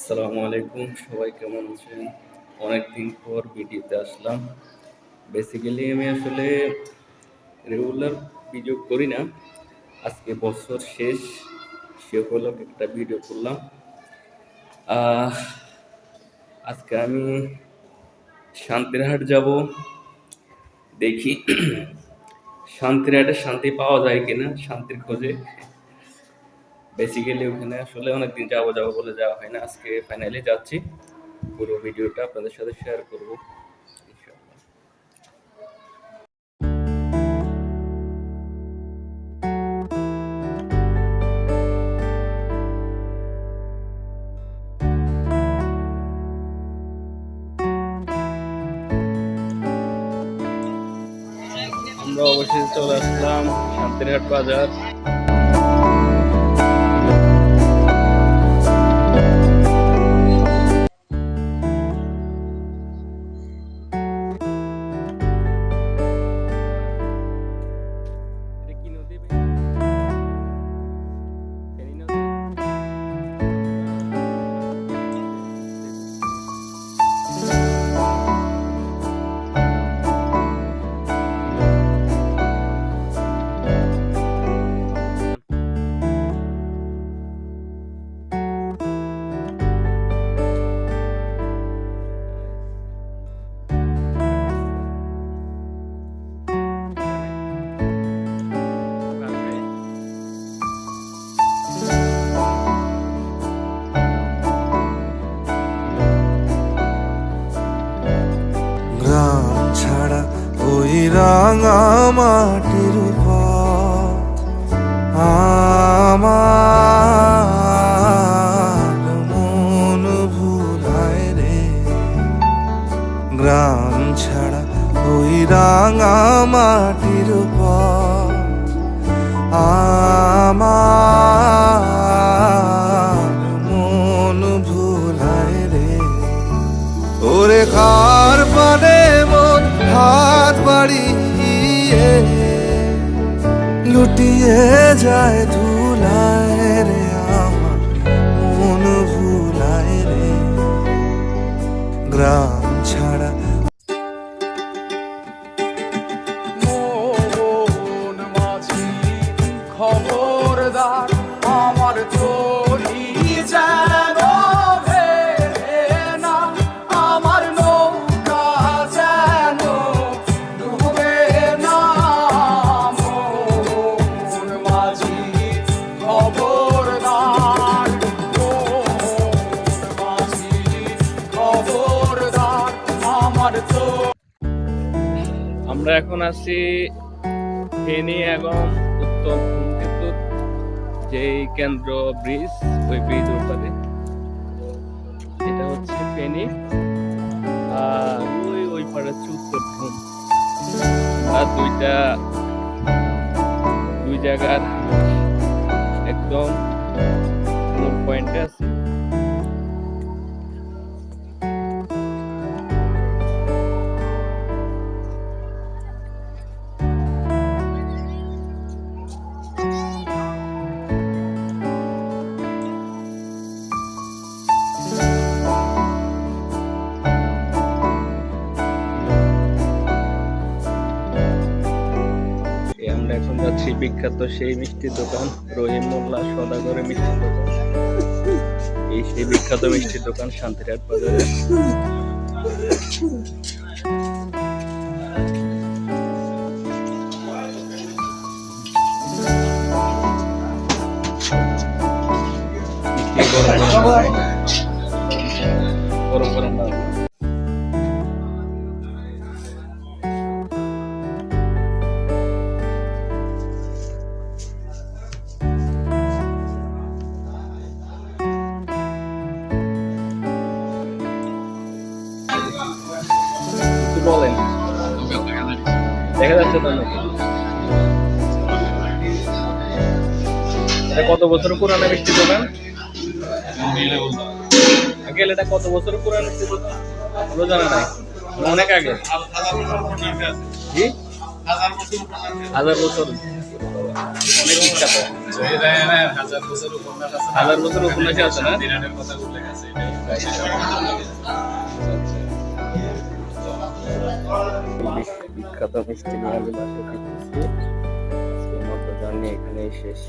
আসসালামু আলাইকুম, সবাই কেমন আছেন? অনেকদিন পর ভিডিওতে আসলাম। বেসিক্যালি আমি আসলে রেগুলার ভিডিও করি না। আজকে বছর শেষ, সে উপলক্ষে একটা ভিডিও করলাম। আহ, আজকে আমি শান্তিরহাট যাব, দেখি শান্তিরহাটে শান্তি পাওয়া যায় কিনা, শান্তির খোঁজে। বেসিক্যালি ওখানে আসলে অনেকদিন যাবো যাবো বলে যাওয়া হয় না। আজকে ফাইনালি যাচ্ছি, পুরো ভিডিওটা আপনাদের সাথে শেয়ার করব ইনশাআল্লাহ। আমরা অবশেষে চলে আসলাম শান্তিরহাট বাজার। এটা কি নদী ভাই? ফেনী নদী? ওখানে গ্রাম ছাড়া ওই রাঙা মাটির পথ আমার মন ভুলায় রে। গ্রাম ছাড়া ওই রাঙা মাটির পথ আমার মন ভুলায় রে। ওরে খার পানে মন হাত বাড়িয়ে লুটিয়ে যায় ধুলায় রে। আমার মন ভুলায় রে। গ্রাম ছাড়া মন মাঝি খবরদার আমার চলি যেন ভেসে না, আমার নৌকা যেন ডুবে না। মন মাঝি খবরদার, মন মাঝি খবরদার আমার তো। আমরা এখন আছি ফেনী এবং উত্তর ধূমকেতুর যে কেন্দ্র ব্রিজ, ওই ব্রিজ উপরে। এটা হচ্ছে ফেনী, আর ওই পারে হচ্ছে উত্তর ধূম। আর দুই জায়গার একদম মূল পয়েন্টে আছে। আমরা এখন যাচ্ছি বিখ্যাত সেই মিষ্টির দোকান, রহিম মোল্লা সদাগরের মিষ্টির দোকান। এই সেই বিখ্যাত মিষ্টির দোকান শান্তিরহাট বাজারে। গরম গরম ভাত। কিছু বলেন, দেখা যাচ্ছে তো নাকি? এটা কত বছর পুরানো মিষ্টি দোকান? আঙ্কেল, এটা কত বছর পুরানো মিষ্টি দোকান? ওগুলো জানা নাই, অনেক আগে। জি, 1000 বছর। অনেক বিখ্যাত। হাজার বছর উপন্যাসে আছে না? বিখ্যাত মিষ্টি নিয়ে আমি বাসা ফিরতেছি। আজকের মতো জার্নি এখানেই শেষ।